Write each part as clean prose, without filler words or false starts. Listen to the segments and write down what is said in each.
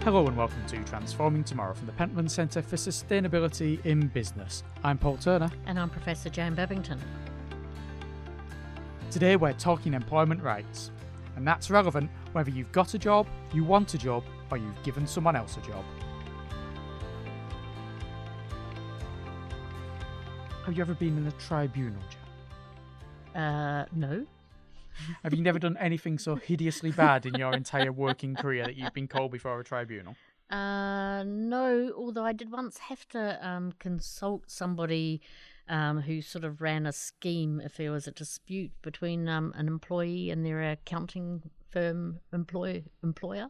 Hello and welcome to Transforming Tomorrow from the Pentland Centre for Sustainability in Business. I'm Paul Turner. And I'm Professor Jane Bebbington. Today we're talking employment rights. And that's relevant whether you've got a job, you want a job, or you've given someone else a job. Have you ever been in a tribunal, Jan? No. Have you never done anything so hideously bad in your entire working career that you've been called before a tribunal? No, although I did once have to consult somebody who sort of ran a scheme if there was a dispute between an employee and their accounting firm employer.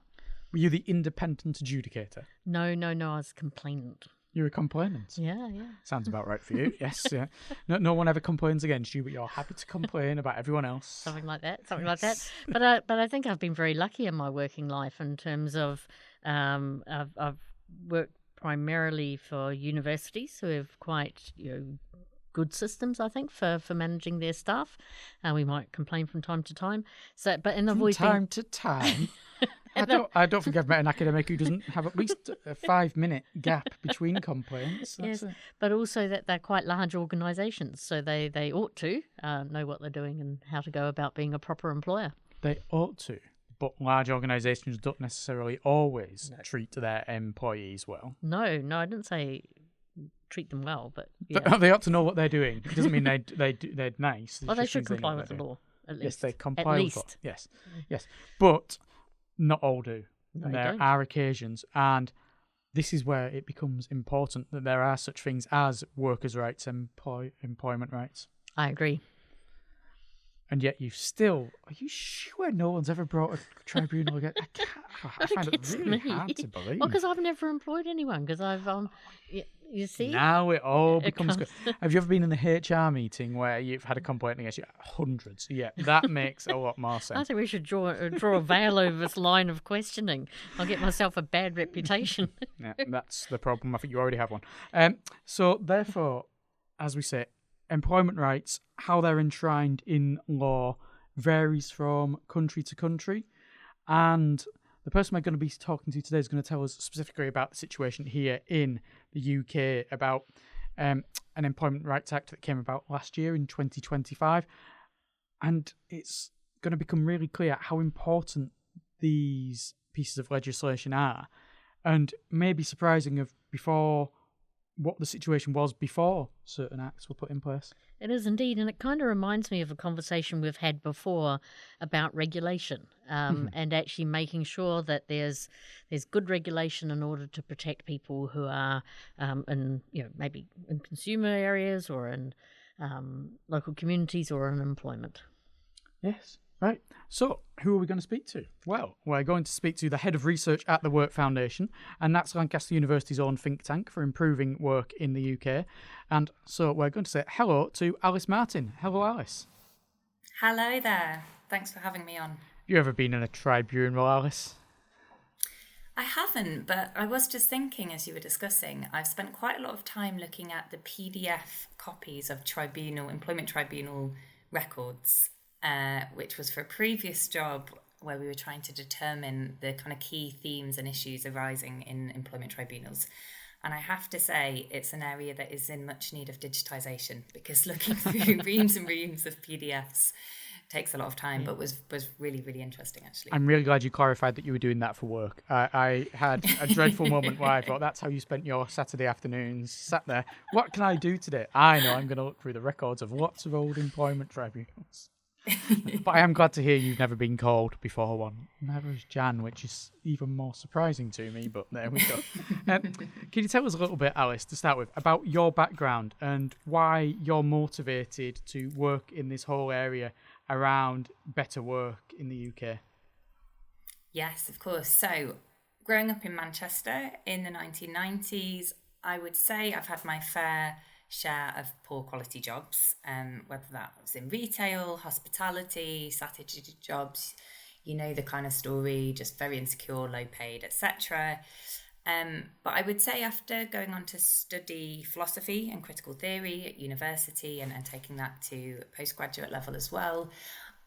Were you the independent adjudicator? No, I was a complainant. You're a complainant? Yeah. Sounds about right for you, yes. Yeah. No one ever complains against you, but you're happy to complain about everyone else. Something like that. But I think I've been very lucky in my working life in terms of I've worked primarily for universities who have quite good systems, I think, for managing their staff. We might complain from time to time. From time to time? I don't think I've met an academic who doesn't have at least a 5-minute gap between complaints. Yes, but also that they're quite large organisations, so they ought to know what they're doing and how to go about being a proper employer. They ought to, but large organisations don't necessarily always treat their employees well. No, I didn't say treat them well, but yeah. They ought to know what they're doing. It doesn't mean they're nice. Well, they should comply with the law, at least. Yes, they comply with the law. Yes. But not all do. No, there are occasions, and this is where it becomes important that there are such things as workers' rights and employment rights. I agree. And yet are you sure no one's ever brought a tribunal again? I find it really hard to believe. Well, because I've never employed anyone, because I've, you see? Now it all becomes good. Have you ever been in the HR meeting where you've had a complaint against you? Hundreds. Yeah, that makes a lot more sense. I think we should draw a veil over this line of questioning. I'll get myself a bad reputation. Yeah, that's the problem. I think you already have one. So therefore, as we say, employment rights, how they're enshrined in law, varies from country to country. And the person we're going to be talking to today is going to tell us specifically about the situation here in the UK, about an Employment Rights Act that came about last year in 2025. And it's going to become really clear how important these pieces of legislation are, and maybe surprising of before what the situation was before certain acts were put in place. It is indeed, and it kind of reminds me of a conversation we've had before about regulation, and actually making sure that there's good regulation in order to protect people who are in maybe in consumer areas or in local communities or in employment. Yes. Right. So, who are we going to speak to? Well, we're going to speak to the head of research at the Work Foundation, and that's Lancaster University's own think tank for improving work in the UK. And so we're going to say hello to Alice Martin. Hello, Alice. Hello there. Thanks for having me on. Have you ever been in a tribunal, Alice? I haven't, but I was just thinking as you were discussing, I've spent quite a lot of time looking at the PDF copies of employment tribunal records. Which was for a previous job where we were trying to determine the kind of key themes and issues arising in employment tribunals. And I have to say, it's an area that is in much need of digitisation, because looking through reams and reams of PDFs takes a lot of time, but was really, really interesting, actually. I'm really glad you clarified that you were doing that for work. I had a dreadful moment where I thought that's how you spent your Saturday afternoons, sat there. What can I do today? I know I'm going to look through the records of lots of old employment tribunals. But I am glad to hear you've never been called before one. Never has Jan, which is even more surprising to me, but there we go. Can you tell us a little bit, Alice, to start with, about your background and why you're motivated to work in this whole area around better work in the UK? Yes, of course. So, growing up in Manchester in the 1990s, I would say I've had my fair share of poor quality jobs, whether that was in retail, hospitality, Saturday jobs, the kind of story, just very insecure, low paid, etc. But I would say after going on to study philosophy and critical theory at university and taking that to postgraduate level as well,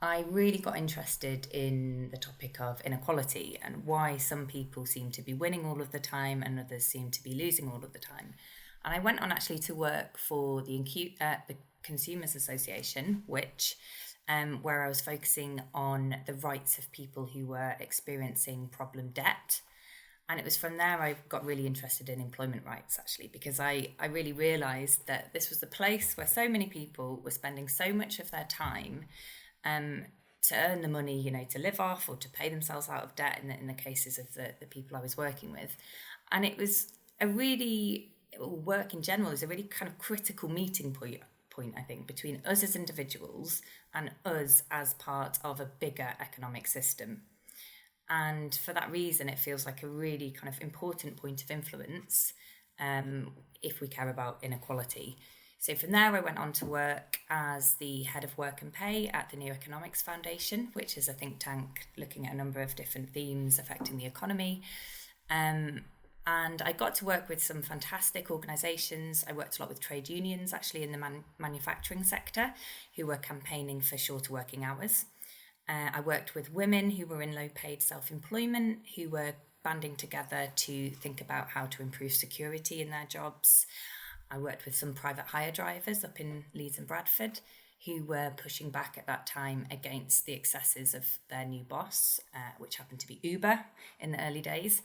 I really got interested in the topic of inequality and why some people seem to be winning all of the time and others seem to be losing all of the time. And I went on actually to work for the Consumers Association, which where I was focusing on the rights of people who were experiencing problem debt. And it was from there I got really interested in employment rights, actually, because I really realised that this was the place where so many people were spending so much of their time to earn the money, to live off or to pay themselves out of debt in the cases of the people I was working with. And it was work in general is a really kind of critical meeting point, I think, between us as individuals and us as part of a bigger economic system. And for that reason, it feels like a really kind of important point of influence if we care about inequality. So from there, I went on to work as the head of work and pay at the New Economics Foundation, which is a think tank looking at a number of different themes affecting the economy. And I got to work with some fantastic organisations. I worked a lot with trade unions, actually, in the manufacturing sector, who were campaigning for shorter working hours. I worked with women who were in low-paid self-employment, who were banding together to think about how to improve security in their jobs. I worked with some private hire drivers up in Leeds and Bradford who were pushing back at that time against the excesses of their new boss, which happened to be Uber in the early days.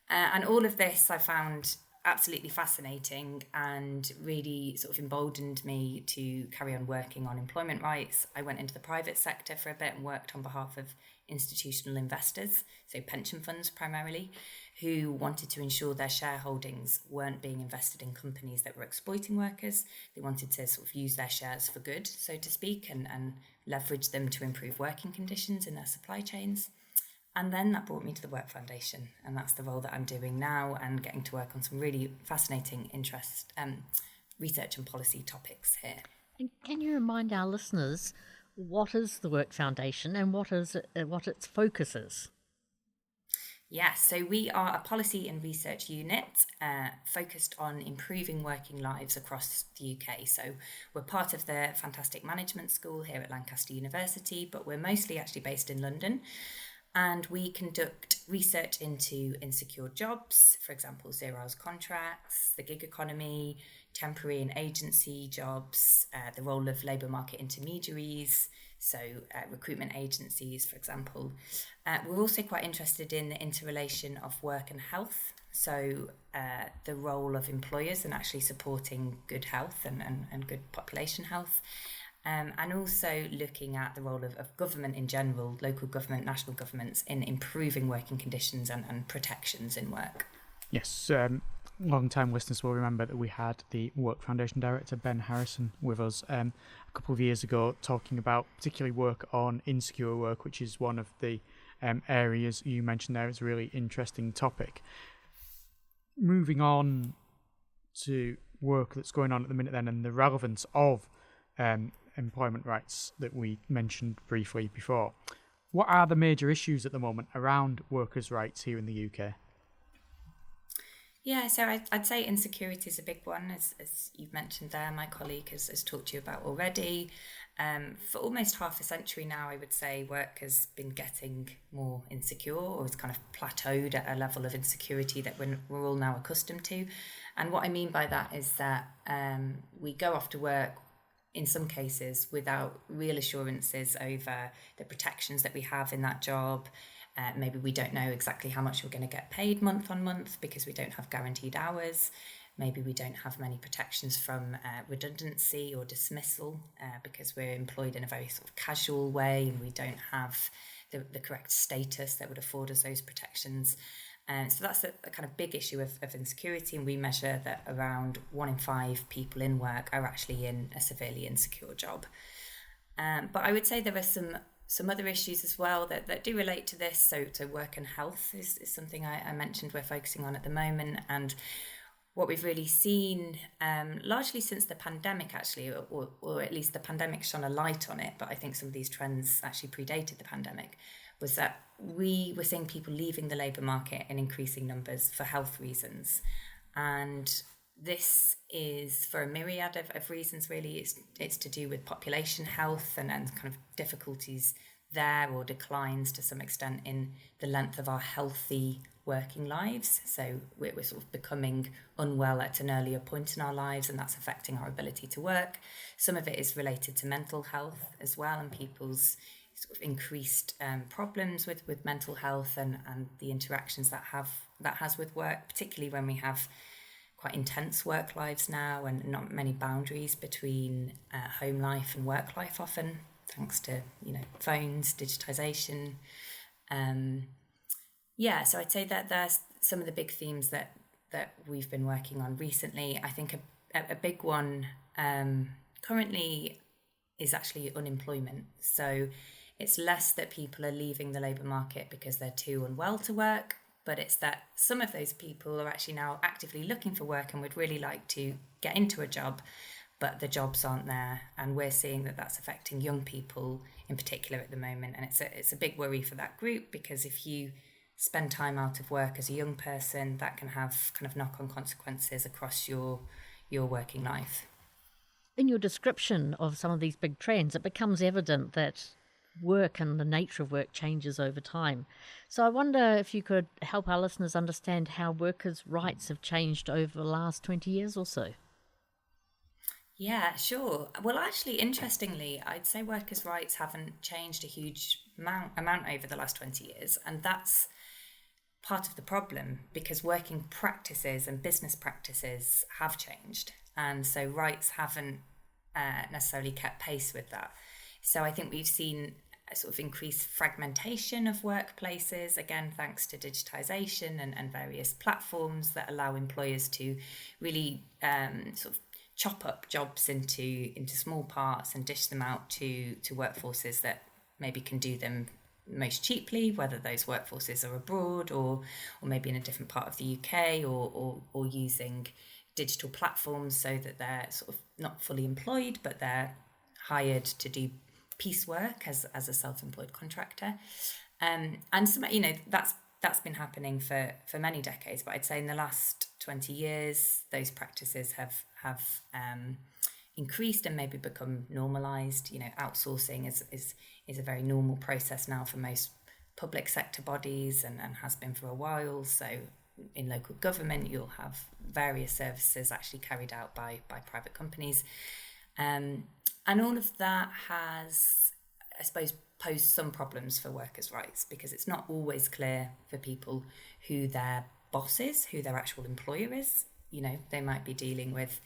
And all of this I found absolutely fascinating and really sort of emboldened me to carry on working on employment rights. I went into the private sector for a bit and worked on behalf of institutional investors, so pension funds primarily, who wanted to ensure their shareholdings weren't being invested in companies that were exploiting workers. They wanted to sort of use their shares for good, so to speak, and leverage them to improve working conditions in their supply chains. And then that brought me to the Work Foundation, and that's the role that I'm doing now and getting to work on some really fascinating research and policy topics here. And can you remind our listeners what is the Work Foundation and what its focus is? Yes, so we are a policy and research unit focused on improving working lives across the UK. So we're part of the fantastic management school here at Lancaster University, but we're mostly actually based in London. And we conduct research into insecure jobs, for example, 0 hours contracts, the gig economy, temporary and agency jobs, the role of labour market intermediaries, so recruitment agencies, for example. We're also quite interested in the interrelation of work and health, so the role of employers in actually supporting good health and good population health. And also looking at the role of government in general, local government, national governments, in improving working conditions and protections in work. Yes, long-time listeners will remember that we had the Work Foundation Director, Ben Harrison, with us a couple of years ago, talking about particularly work on insecure work, which is one of the areas you mentioned there. It's a really interesting topic. Moving on to work that's going on at the minute then, and the relevance of employment rights that we mentioned briefly before. What are the major issues at the moment around workers' rights here in the UK? Yeah, so I'd say insecurity is a big one, as you've mentioned there. My colleague has talked to you about already. For almost half a century now, I would say work has been getting more insecure, or it's kind of plateaued at a level of insecurity that we're all now accustomed to. And what I mean by that is that we go off to work in some cases without real assurances over the protections that we have in that job. Maybe we don't know exactly how much we're going to get paid month on month because we don't have guaranteed hours. Maybe we don't have many protections from redundancy or dismissal because we're employed in a very sort of casual way and we don't have the correct status that would afford us those protections. So that's a kind of big issue of insecurity, and we measure that around 1 in 5 people in work are actually in a severely insecure job. But I would say there are some other issues as well that do relate to this. So work and health is something I mentioned we're focusing on at the moment, and what we've really seen largely since the pandemic actually, or at least the pandemic shone a light on it, but I think some of these trends actually predated the pandemic, was that we were seeing people leaving the labour market in increasing numbers for health reasons. And this is for a myriad of reasons, really. It's to do with population health and kind of difficulties there, or declines to some extent in the length of our healthy working lives. So we're sort of becoming unwell at an earlier point in our lives, and that's affecting our ability to work. Some of it is related to mental health as well, and people's sort of increased problems with mental health and the interactions that has with work, particularly when we have quite intense work lives now and not many boundaries between home life and work life often, thanks to phones, digitization. So I'd say that there's some of the big themes that we've been working on recently. I think a big one currently is actually unemployment. So it's less that people are leaving the labour market because they're too unwell to work, but it's that some of those people are actually now actively looking for work and would really like to get into a job, but the jobs aren't there. And we're seeing that that's affecting young people in particular at the moment. And it's a big worry for that group, because if you spend time out of work as a young person, that can have kind of knock-on consequences across your working life. In your description of some of these big trends, it becomes evident that work and the nature of work changes over time. So I wonder if you could help our listeners understand how workers' rights have changed over the last 20 years or so. Yeah, sure. Well, actually, interestingly, I'd say workers' rights haven't changed a huge amount over the last 20 years. And that's part of the problem, because working practices and business practices have changed. And so rights haven't necessarily kept pace with that. So I think we've seen a sort of increased fragmentation of workplaces, again, thanks to digitization and various platforms that allow employers to really sort of chop up jobs into small parts and dish them out to workforces that maybe can do them most cheaply, whether those workforces are abroad or maybe in a different part of the UK, or using digital platforms so that they're sort of not fully employed, but they're hired to do piecework as a self-employed contractor. And some, that's been happening for many decades, but I'd say in the last 20 years those practices have increased and maybe become normalized. Outsourcing is a very normal process now for most public sector bodies and has been for a while. So in local government, you'll have various services actually carried out by private companies. And all of that has, I suppose, posed some problems for workers' rights, because it's not always clear for people who their boss is, who their actual employer is. They might be dealing with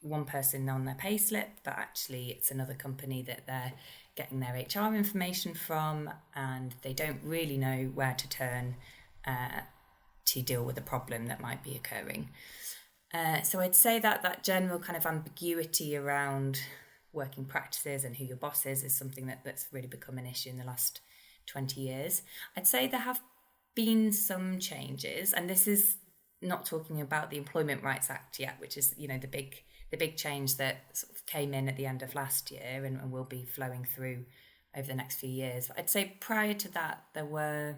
one person on their payslip, but actually it's another company that they're getting their HR information from, and they don't really know where to turn to deal with a problem that might be occurring. So I'd say that general kind of ambiguity around working practices and who your boss is something that's really become an issue in the last 20 years. I'd say there have been some changes, and this is not talking about the Employment Rights Act yet, which is the big change that sort of came in at the end of last year and will be flowing through over the next few years. But I'd say prior to that, there were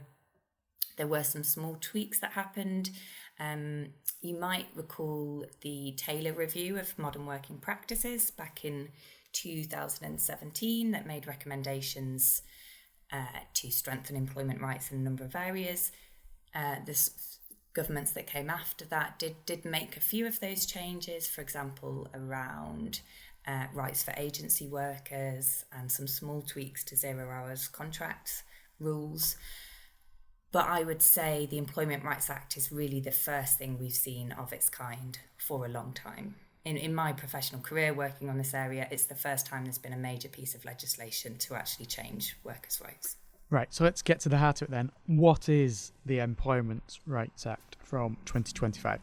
some small tweaks that happened. You might recall the Taylor Review of Modern Working Practices back in 2017 that made recommendations to strengthen employment rights in a number of areas. The governments that came after that did make a few of those changes, for example, around rights for agency workers and some small tweaks to 0 hours contracts rules. But I would say the Employment Rights Act is really the first thing we've seen of its kind for a long time. In my professional career working on this area, it's the first time there's been a major piece of legislation to actually change workers' rights. Right, so let's get to the heart of it then. What is the Employment Rights Act from 2025?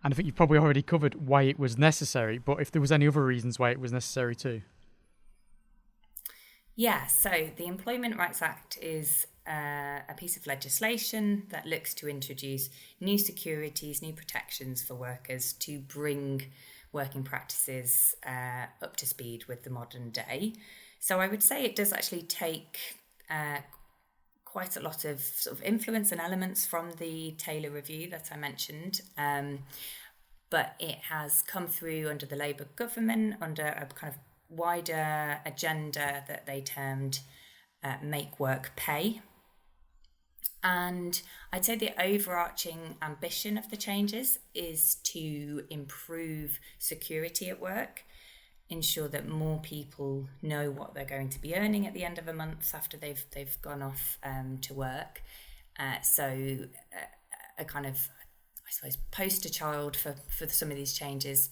And I think you've probably already covered why it was necessary, but if there was any other reasons why it was necessary too. Yeah, so the Employment Rights Act is a piece of legislation that looks to introduce new securities, new protections for workers to bring working practices up to speed with the modern day. So I would say it does actually take quite a lot of sort of influence and elements from the Taylor Review that I mentioned. but it has come through under the Labour government under a kind of wider agenda that they termed Make Work Pay. And I'd say the overarching ambition of the changes is to improve security at work, ensure that more people know what they're going to be earning at the end of a month after they've gone off to work. So a kind of, I suppose, poster child for some of these changes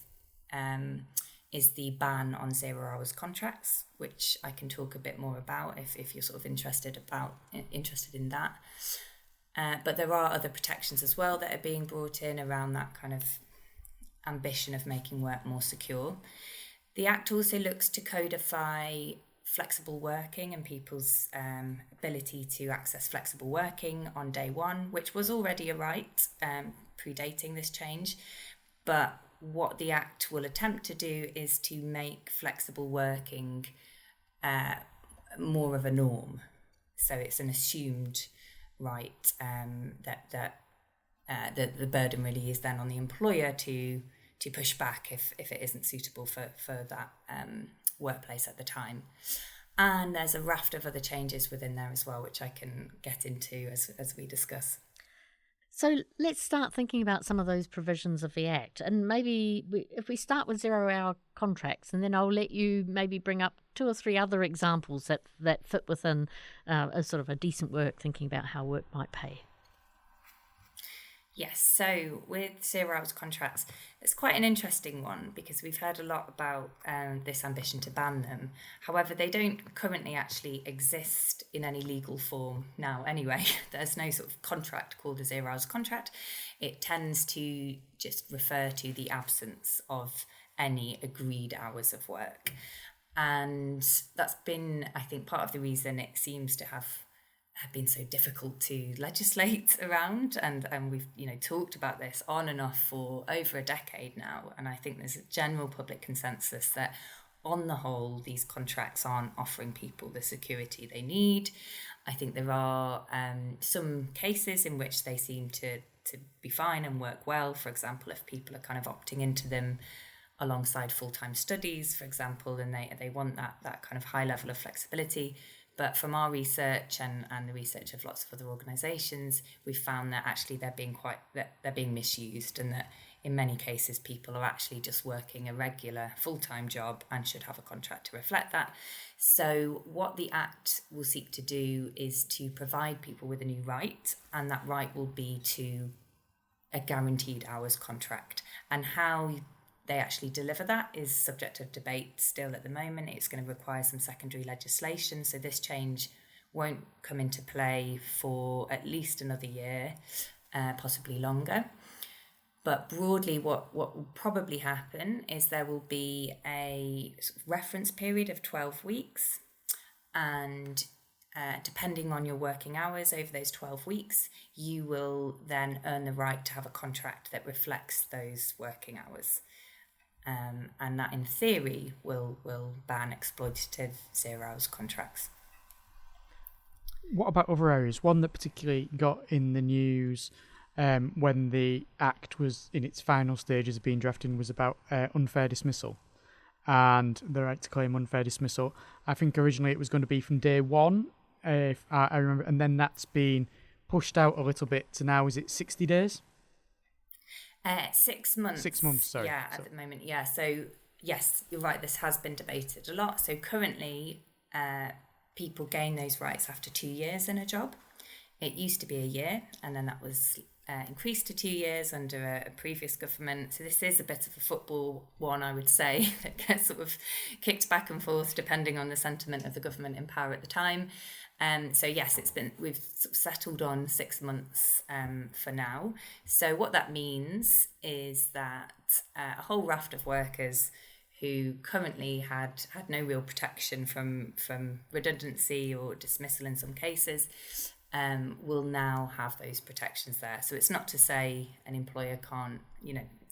is the ban on 0 hours contracts, which I can talk a bit more about if you're sort of interested in that. But there are other protections as well that are being brought in around that kind of ambition of making work more secure. The Act also looks to codify flexible working and people's ability to access flexible working on day one, which was already a right predating this change. But what the Act will attempt to do is to make flexible working more of a norm. So it's an assumed right that the burden really is then on the employer to push back if it isn't suitable for that workplace at the time. And there's a raft of other changes within there as well, which I can get into as we discuss. So let's start thinking about some of those provisions of the Act. And maybe if we start with 0 hour contracts, and then I'll let you maybe bring up 2 or 3 other examples that fit within a sort of a decent work, thinking about how work might pay. Yes, so with 0 hours contracts, it's quite an interesting one because we've heard a lot about this ambition to ban them. However, they don't currently actually exist in any legal form now anyway. There's no sort of contract called a 0 hours contract. It tends to just refer to the absence of any agreed hours of work. And that's been, I think, part of the reason it seems to have been so difficult to legislate around, and we've talked about this on and off for over a decade now, and I think there's a general public consensus that on the whole these contracts aren't offering people the security they need. I think there are some cases in which they seem to be fine and work well. For example, if people are kind of opting into them alongside full-time studies, for example, and they want that kind of high level of flexibility. But from our research and the research of lots of other organisations, we've found that actually they're being misused, and that in many cases people are actually just working a regular full-time job and should have a contract to reflect that. So what the Act will seek to do is to provide people with a new right, and that right will be to a guaranteed hours contract. And how they actually deliver that is subject of debate still at the moment. It's going to require some secondary legislation, so this change won't come into play for at least another year, possibly longer. But broadly, what will probably happen is there will be a sort of reference period of 12 weeks, and depending on your working hours over those 12 weeks, you will then earn the right to have a contract that reflects those working hours. And that, in theory, will ban exploitative 0 hours contracts. What about other areas? One that particularly got in the news when the Act was in its final stages of being drafted was about unfair dismissal and the right to claim unfair dismissal. I think originally it was going to be from day one, if I remember, and then that's been pushed out a little bit to now, is it 60 days? 6 months. 6 months, sorry. Yeah, at the moment, yeah. So, yes, you're right, this has been debated a lot. So currently, people gain those rights after 2 years in a job. It used to be a year, and then that was increased to 2 years under a previous government. So this is a bit of a football one, I would say, that gets sort of kicked back and forth depending on the sentiment of the government in power at the time. So yes, we've sort of settled on 6 months for now. So what that means is that a whole raft of workers who currently had no real protection from redundancy or dismissal in some cases will now have those protections there. So it's not to say an employer can't,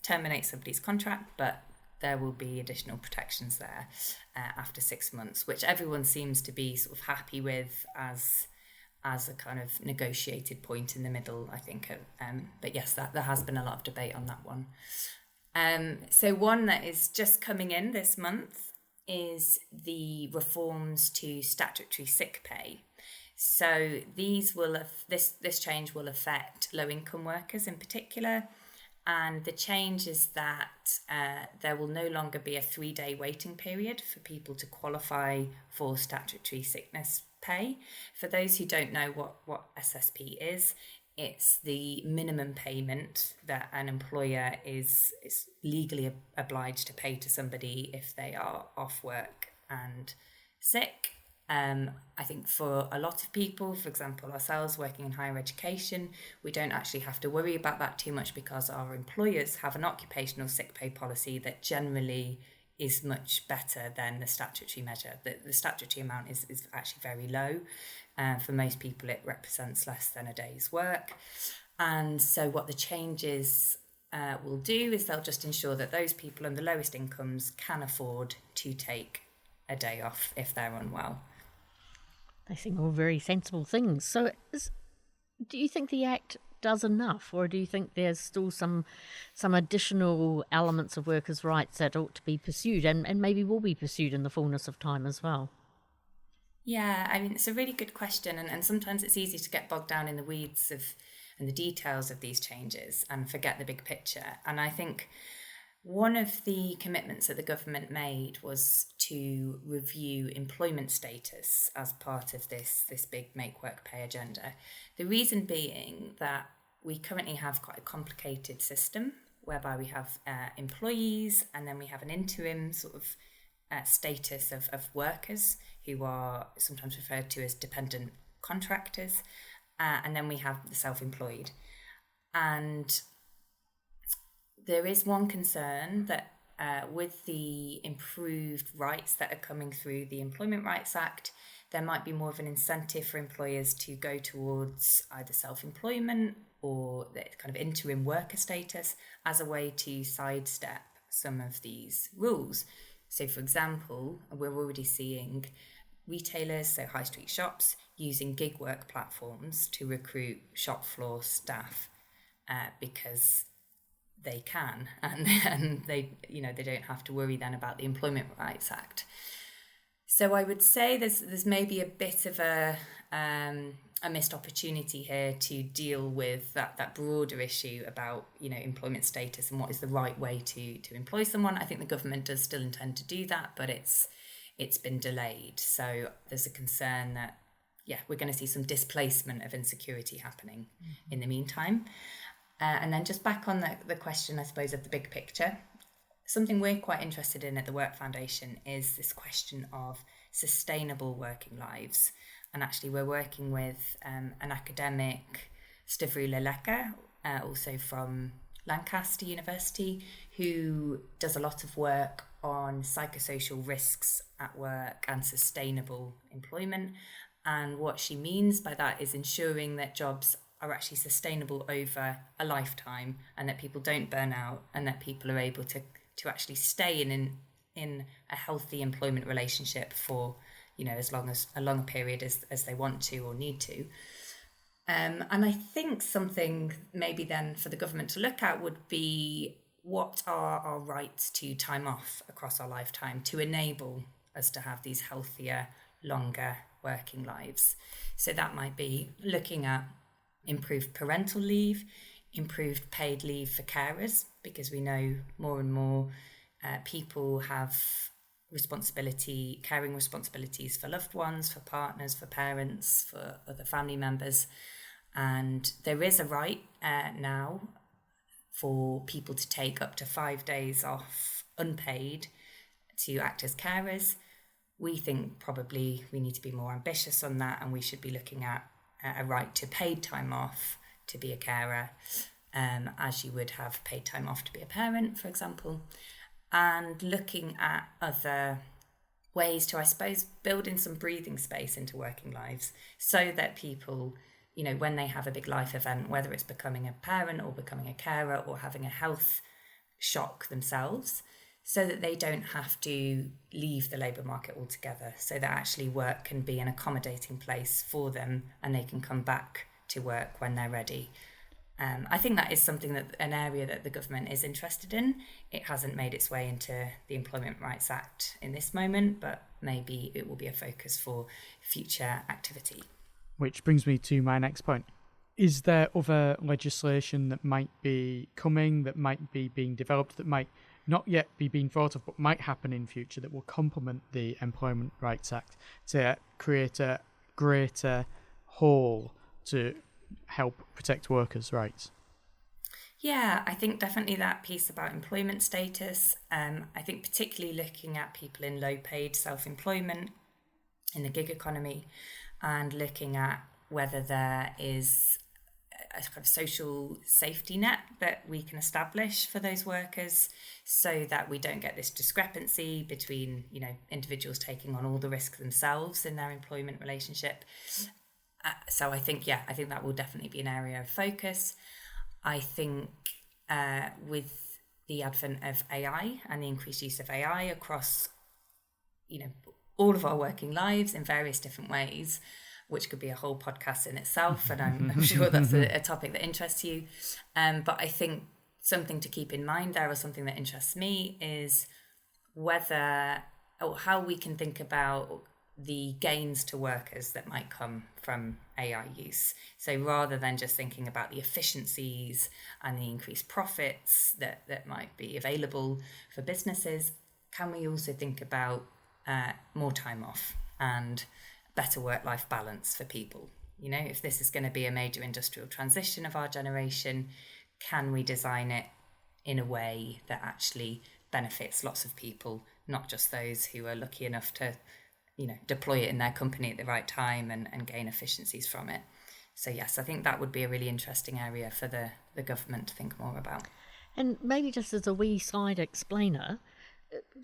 terminate somebody's contract, but there will be additional protections there after 6 months, which everyone seems to be sort of happy with as a kind of negotiated point in the middle, I think. But yes, there has been a lot of debate on that one. So one that is just coming in this month is the reforms to statutory sick pay. So this change will affect low-income workers in particular, and the change is that there will no longer be a 3-day waiting period for people to qualify for statutory sickness pay. For those who don't know what SSP is, it's the minimum payment that an employer is legally obliged to pay to somebody if they are off work and sick. I think for a lot of people, for example, ourselves working in higher education, we don't actually have to worry about that too much because our employers have an occupational sick pay policy that generally is much better than the statutory measure. The statutory amount is actually very low. For most people, it represents less than a day's work. And so what the changes will do is they'll just ensure that those people on the lowest incomes can afford to take a day off if they're unwell. They seem all very sensible things. So do you think the Act does enough, or do you think there's still some additional elements of workers' rights that ought to be pursued and maybe will be pursued in the fullness of time as well? Yeah, I mean, it's a really good question, and sometimes it's easy to get bogged down in the weeds and the details of these changes and forget the big picture. And I think one of the commitments that the government made was to review employment status as part of this big Make Work Pay agenda. The reason being that we currently have quite a complicated system whereby we have employees, and then we have an interim sort of status of workers who are sometimes referred to as dependent contractors, and then we have the self-employed. And there is one concern that with the improved rights that are coming through the Employment Rights Act, there might be more of an incentive for employers to go towards either self-employment or the kind of interim worker status as a way to sidestep some of these rules. So, for example, we're already seeing retailers, so high street shops, using gig work platforms to recruit shop floor staff because they can, and they don't have to worry then about the Employment Rights Act. So I would say there's maybe a bit of a missed opportunity here to deal with that broader issue about employment status and what is the right way to employ someone. I think the government does still intend to do that, but it's been delayed. So there's a concern that we're going to see some displacement of insecurity happening in the meantime. And then just back on the question, I suppose, of the big picture, something we're quite interested in at the Work Foundation is this question of sustainable working lives. And actually, we're working with an academic, Stavroula Leleka, also from Lancaster University, who does a lot of work on psychosocial risks at work and sustainable employment. And what she means by that is ensuring that jobs are actually sustainable over a lifetime, and that people don't burn out, and that people are able to actually stay in a healthy employment relationship for as long a period as they want to or need to. And I think something maybe then for the government to look at would be what are our rights to time off across our lifetime to enable us to have these healthier, longer working lives. So that might be looking at improved parental leave, improved paid leave for carers, because we know more and more people have caring responsibilities for loved ones, for partners, for parents, for other family members. And there is a right now for people to take up to 5 days off unpaid to act as carers. We think probably we need to be more ambitious on that, and we should be looking at a right to paid time off to be a carer, as you would have paid time off to be a parent, for example, and looking at other ways to, I suppose, build in some breathing space into working lives so that people, when they have a big life event, whether it's becoming a parent or becoming a carer or having a health shock themselves, so that they don't have to leave the labour market altogether, so that actually work can be an accommodating place for them and they can come back to work when they're ready. I think that is something an area that the government is interested in. It hasn't made its way into the Employment Rights Act in this moment, but maybe it will be a focus for future activity. Which brings me to my next point. Is there other legislation that might be coming, that might be being developed, that might not yet be being thought of, but might happen in future that will complement the Employment Rights Act to create a greater whole to help protect workers' rights? Yeah, I think definitely that piece about employment status. I think particularly looking at people in low-paid self-employment in the gig economy, and looking at whether there is a kind of social safety net that we can establish for those workers, so that we don't get this discrepancy between, individuals taking on all the risk themselves in their employment relationship. So I think that will definitely be an area of focus. I think with the advent of AI and the increased use of AI across, all of our working lives in various different ways, which could be a whole podcast in itself, and I'm sure that's a topic that interests you. But I think something to keep in mind there, or something that interests me, is how we can think about the gains to workers that might come from AI use. So rather than just thinking about the efficiencies and the increased profits that might be available for businesses, can we also think about more time off and better work-life balance for people? If this is going to be a major industrial transition of our generation, can we design it in a way that actually benefits lots of people, not just those who are lucky enough to deploy it in their company at the right time and gain efficiencies from it? So yes, I think that would be a really interesting area for the government to think more about. And maybe just as a wee side explainer,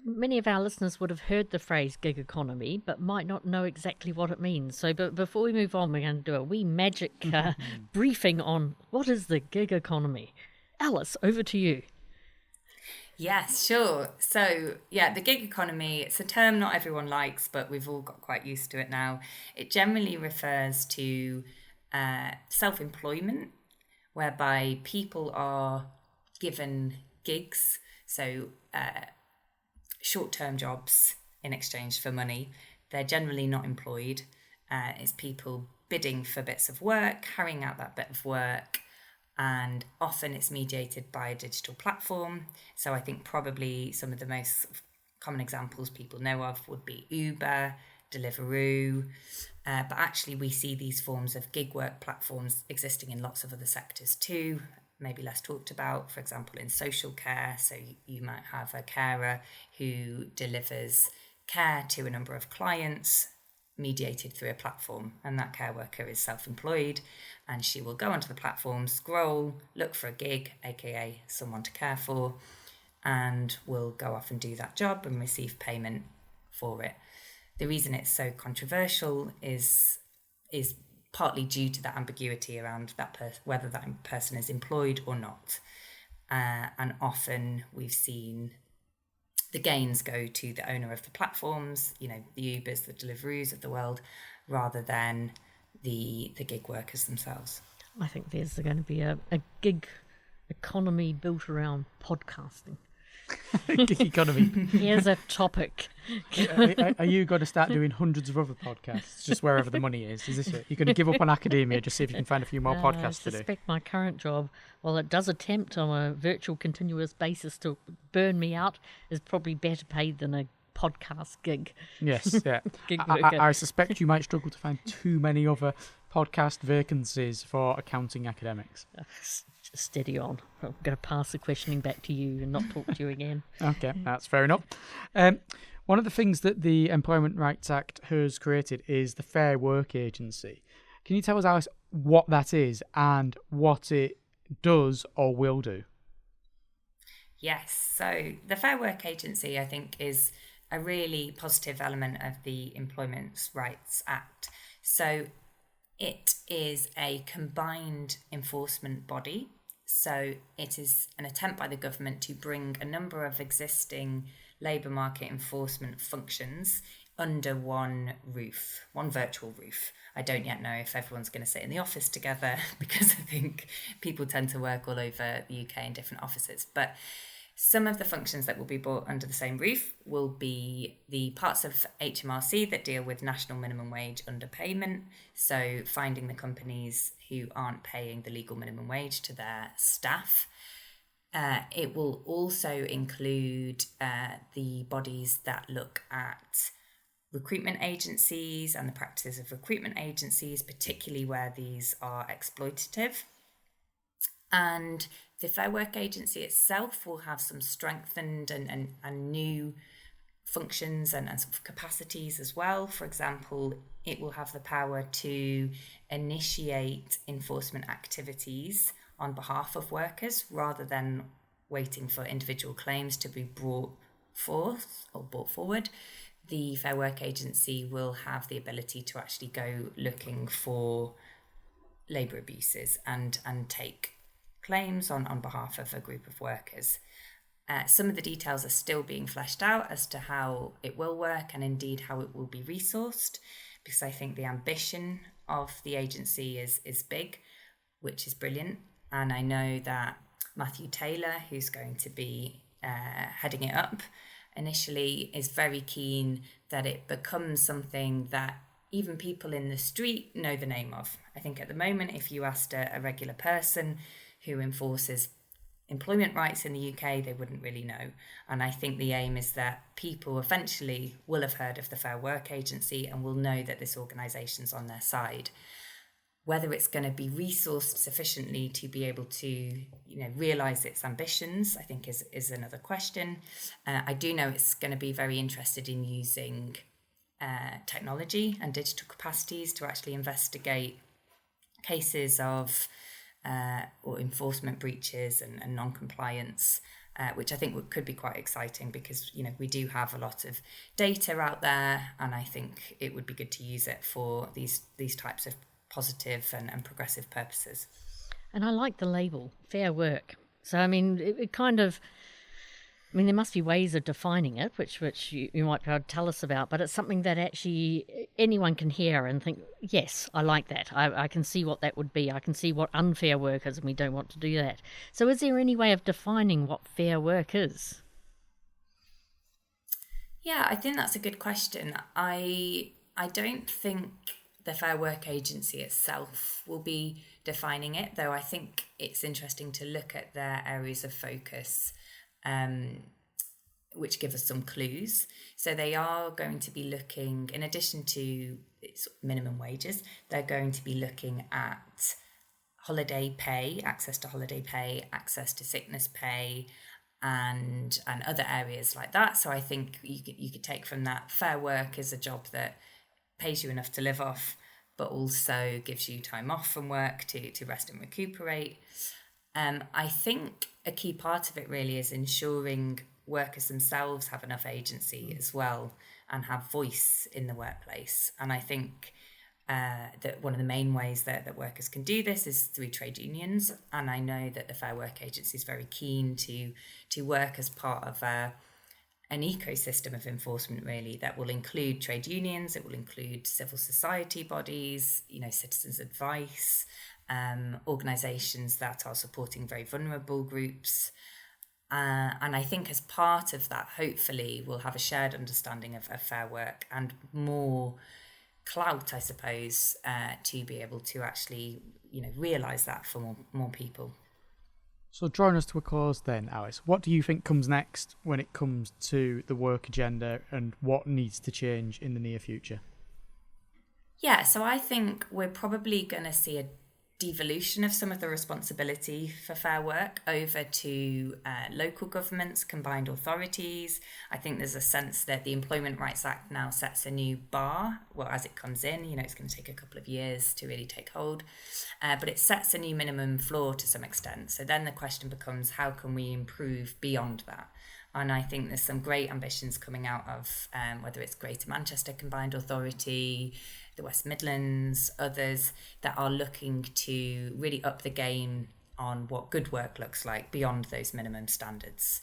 many of our listeners would have heard the phrase gig economy, but might not know exactly what it means. So before we move on, we're going to do a wee magic briefing on what is the gig economy. Alice, over to you. Yes, sure. So, the gig economy, it's a term not everyone likes, but we've all got quite used to it now. It generally refers to self-employment, whereby people are given gigs, so short-term jobs in exchange for money. They're generally not employed. It's people bidding for bits of work, carrying out that bit of work, and often it's mediated by a digital platform. So I think probably some of the most common examples people know of would be Uber, Deliveroo, but actually we see these forms of gig work platforms existing in lots of other sectors too, maybe less talked about, for example, in social care. So you might have a carer who delivers care to a number of clients, mediated through a platform, and that care worker is self-employed, and she will go onto the platform, scroll, look for a gig, aka someone to care for, and will go off and do that job and receive payment for it. The reason it's so controversial is partly due to that ambiguity around whether that person is employed or not, and often we've seen the gains go to the owner of the platforms, the Ubers, the Deliveroos of the world, rather than the gig workers themselves. I think there's going to be a gig economy built around podcasting. Gig economy. Here's a topic. Are you going to start doing hundreds of other podcasts just wherever the money is? Is this it? You're going to give up on academia, just see if you can find a few more podcasts to do? I suspect my current job, while it does attempt on a virtual continuous basis to burn me out, is probably better paid than a podcast gig. Yes, yeah. I suspect you might struggle to find too many other podcast vacancies for accounting academics. Steady on. I'm going to pass the questioning back to you and not talk to you again. Okay, that's fair enough. One of the things that the Employment Rights Act has created is the Fair Work Agency. Can you tell us, Alice, what that is and what it does or will do? Yes, so the Fair Work Agency, I think, is a really positive element of the Employment Rights Act. So it is a combined enforcement body. So it is an attempt by the government to bring a number of existing labour market enforcement functions under one roof, one virtual roof. I don't yet know if everyone's going to sit in the office together, because I think people tend to work all over the UK in different offices. But some of the functions that will be brought under the same roof will be the parts of HMRC that deal with national minimum wage underpayment. So finding the companies who aren't paying the legal minimum wage to their staff. It will also include the bodies that look at recruitment agencies and the practices of recruitment agencies, particularly where these are exploitative. And the Fair Work Agency itself will have some strengthened and new functions and sort of capacities as well. For example, it will have the power to initiate enforcement activities on behalf of workers rather than waiting for individual claims to be brought forward. The Fair Work Agency will have the ability to actually go looking for labour abuses and take claims on behalf of a group of workers. Some of the details are still being fleshed out as to how it will work and indeed how it will be resourced, because I think the ambition of the agency is big, which is brilliant. And I know that Matthew Taylor, who's going to be heading it up initially, is very keen that it becomes something that even people in the street know the name of. I think at the moment, if you asked a regular person who enforces employment rights in the UK, they wouldn't really know. And I think the aim is that people eventually will have heard of the Fair Work Agency and will know that this organisation's on their side. Whether it's going to be resourced sufficiently to be able to, realise its ambitions, I think is another question. I do know it's going to be very interested in using technology and digital capacities to actually investigate cases of or enforcement breaches and non-compliance, which I think could be quite exciting because, we do have a lot of data out there, and I think it would be good to use it for these types of positive and progressive purposes. And I like the label, Fair Work. So, it kind of... there must be ways of defining it, which you might be able to tell us about, but it's something that actually anyone can hear and think, yes, I like that. I can see what that would be. I can see what unfair work is, and we don't want to do that. So is there any way of defining what fair work is? Yeah, I think that's a good question. I don't think the Fair Work Agency itself will be defining it, though I think it's interesting to look at their areas of focus, which give us some clues. So they are going to be looking, in addition to minimum wages, they're going to be looking at holiday pay, access to holiday pay, access to sickness pay, and other areas like that. So I think you could take from that, fair work is a job that pays you enough to live off, but also gives you time off from work to rest and recuperate. I think a key part of it really is ensuring workers themselves have enough agency as well and have voice in the workplace. And I think that one of the main ways that workers can do this is through trade unions. And I know that the Fair Work Agency is very keen to work as part of an ecosystem of enforcement, really, that will include trade unions, it will include civil society bodies, citizens' advice, organisations that are supporting very vulnerable groups. And I think as part of that, hopefully, we'll have a shared understanding of fair work and more clout, I suppose, to be able to actually, realise that for more people. So drawing us to a close then, Alice, what do you think comes next when it comes to the work agenda and what needs to change in the near future? Yeah, so I think we're probably going to see a devolution of some of the responsibility for fair work over to local governments, combined authorities. I think there's a sense that the Employment Rights Act now sets a new bar. Well, as it comes in, it's going to take a couple of years to really take hold, but it sets a new minimum floor to some extent. So then the question becomes, how can we improve beyond that? And I think there's some great ambitions coming out of whether it's Greater Manchester Combined Authority, the West Midlands, others that are looking to really up the game on what good work looks like beyond those minimum standards.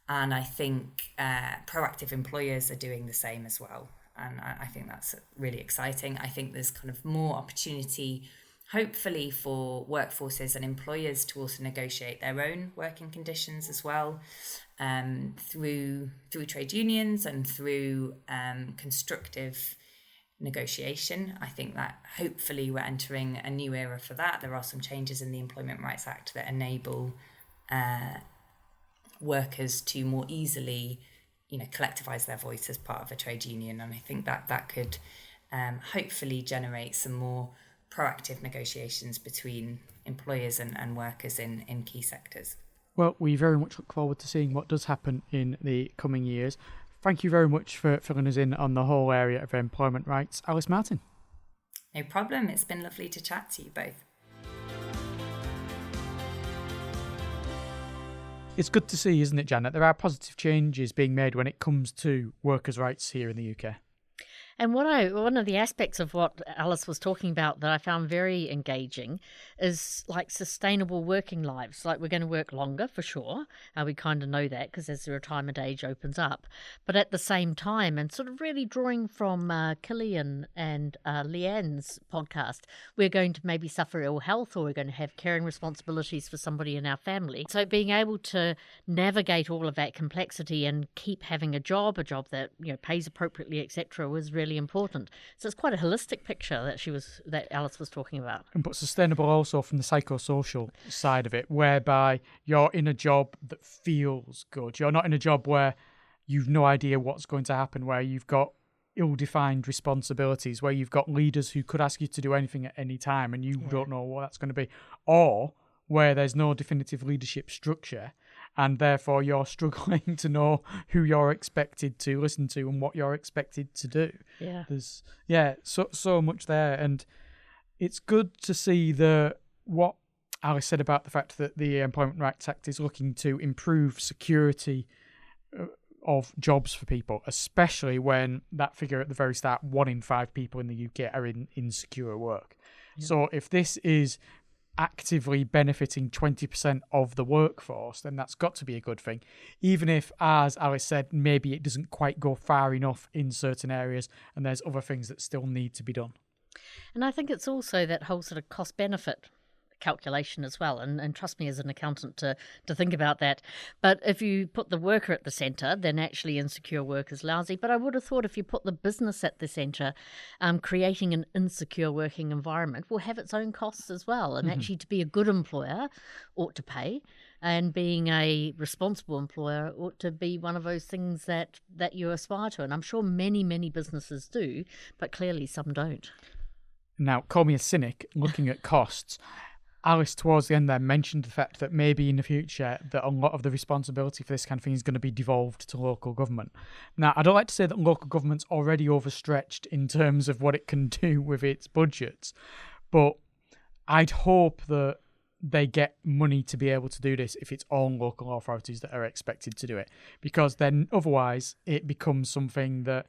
And I think proactive employers are doing the same as well. And I think that's really exciting. I think there's kind of more opportunity hopefully for workforces and employers to also negotiate their own working conditions as well, through trade unions and through constructive negotiation. I think that hopefully we're entering a new era for that. There are some changes in the Employment Rights Act that enable workers to more easily, collectivise their voice as part of a trade union, and I think that could hopefully generate some more proactive negotiations between employers and workers in key sectors. Well, we very much look forward to seeing what does happen in the coming years. Thank you very much for filling us in on the whole area of employment rights, Alice Martin. No problem. It's been lovely to chat to you both. It's good to see, isn't it, Janet? There are positive changes being made when it comes to workers' rights here in the UK. And one of the aspects of what Alice was talking about that I found very engaging is like sustainable working lives. Like we're going to work longer for sure. We kind of know that because as the retirement age opens up. But at the same time, and sort of really drawing from Killian and Leanne's podcast, we're going to maybe suffer ill health or we're going to have caring responsibilities for somebody in our family. So being able to navigate all of that complexity and keep having a job that pays appropriately, etc., was really important. So it's quite a holistic picture that Alice was talking about. But sustainable also from the psychosocial side of it, whereby you're in a job that feels good. You're not in a job where you've no idea what's going to happen, where you've got ill-defined responsibilities, where you've got leaders who could ask you to do anything at any time and you don't know what that's going to be, or where there's no definitive leadership structure and therefore you're struggling to know who you're expected to listen to and what you're expected to do. Yeah. There's so much there, and it's good to see what Alice said about the fact that the Employment Rights Act is looking to improve security of jobs for people, especially when that figure at the very start, 1 in 5 people in the UK are in insecure work. Yeah. So if this is actively benefiting 20% of the workforce, then that's got to be a good thing. Even if, as Alice said, maybe it doesn't quite go far enough in certain areas and there's other things that still need to be done. And I think it's also that whole sort of cost-benefit calculation as well, and trust me as an accountant to think about that. But if you put the worker at the centre, then actually insecure work is lousy. But I would have thought if you put the business at the centre, creating an insecure working environment will have its own costs as well. And actually to be a good employer ought to pay, and being a responsible employer ought to be one of those things that you aspire to. And I'm sure many, many businesses do, but clearly some don't. Now, call me a cynic looking at costs. Alice, towards the end there, mentioned the fact that maybe in the future that a lot of the responsibility for this kind of thing is going to be devolved to local government. Now, I don't like to say that local government's already overstretched in terms of what it can do with its budgets, but I'd hope that they get money to be able to do this if it's all local authorities that are expected to do it, because then otherwise it becomes something that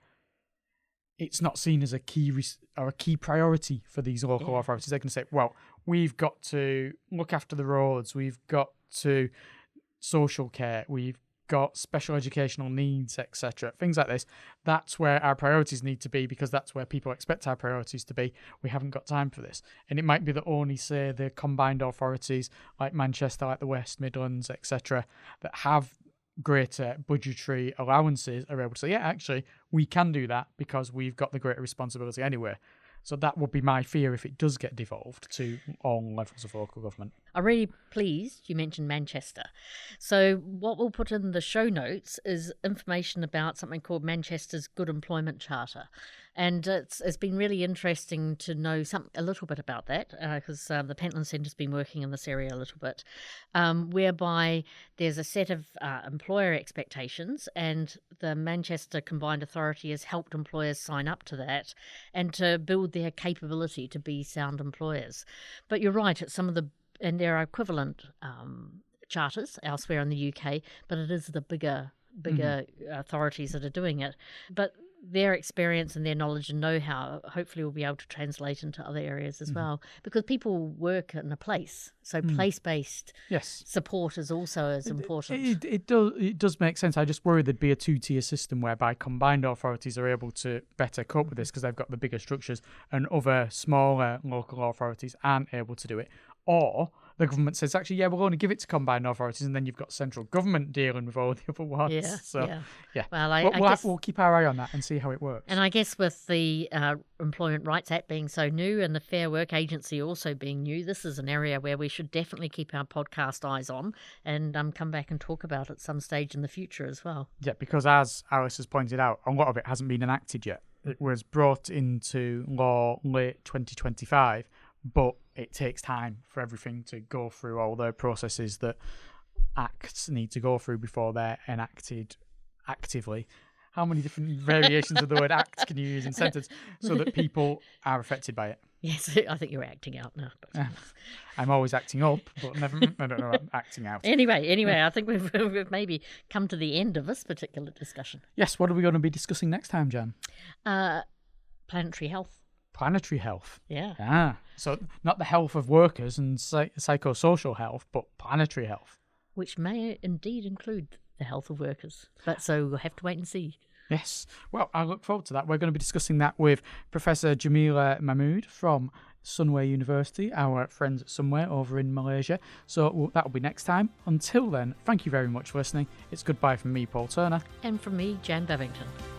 it's not seen as a key priority for these local authorities. They're going to say, well, we've got to look after the roads, we've got to social care, we've got special educational needs, etc. Things like this. That's where our priorities need to be, because that's where people expect our priorities to be. We haven't got time for this. And it might be that only, say, the combined authorities like Manchester, like the West Midlands, etc., that have greater budgetary allowances are able to say, yeah, actually, we can do that because we've got the greater responsibility anyway. So that would be my fear if it does get devolved to all levels of local government. I'm really pleased you mentioned Manchester. So what we'll put in the show notes is information about something called Manchester's Good Employment Charter. And it's been really interesting to know a little bit about that, because the Pentland Centre's been working in this area a little bit, whereby there's a set of employer expectations, and the Manchester Combined Authority has helped employers sign up to that and to build their capability to be sound employers. But you're right, and there are equivalent charters elsewhere in the UK, but it is the bigger authorities that are doing it. But their experience and their knowledge and know-how hopefully will be able to translate into other areas as well, because people work in a place, so place-based support is also as important. It does make sense. I just worry there'd be a two-tier system whereby combined authorities are able to better cope with this because they've got the bigger structures, and other smaller local authorities aren't able to do it. Or the government says, actually, we'll only give it to combined authorities, and then you've got central government dealing with all the other ones. Yeah. Well, we'll keep our eye on that and see how it works. And I guess with the Employment Rights Act being so new and the Fair Work Agency also being new, this is an area where we should definitely keep our podcast eyes on and come back and talk about it some stage in the future as well. Yeah, because as Alice has pointed out, a lot of it hasn't been enacted yet. It was brought into law late 2025, but it takes time for everything to go through all the processes that acts need to go through before they're enacted actively. How many different variations of the word act can you use in sentence so that people are affected by it? Yes, I think you're acting out now. I'm always acting up, but never. I don't know. I'm acting out. Anyway, I think we've maybe come to the end of this particular discussion. Yes. What are we going to be discussing next time, Jan? Planetary health. Planetary health. Yeah. So not the health of workers and psychosocial health, but planetary health. Which may indeed include the health of workers. But so we'll have to wait and see. Yes. Well, I look forward to that. We're going to be discussing that with Professor Jamila Mahmood from Sunway University, our friends at Sunway over in Malaysia. So that'll be next time. Until then, thank you very much for listening. It's goodbye from me, Paul Turner. And from me, Jan Bevington.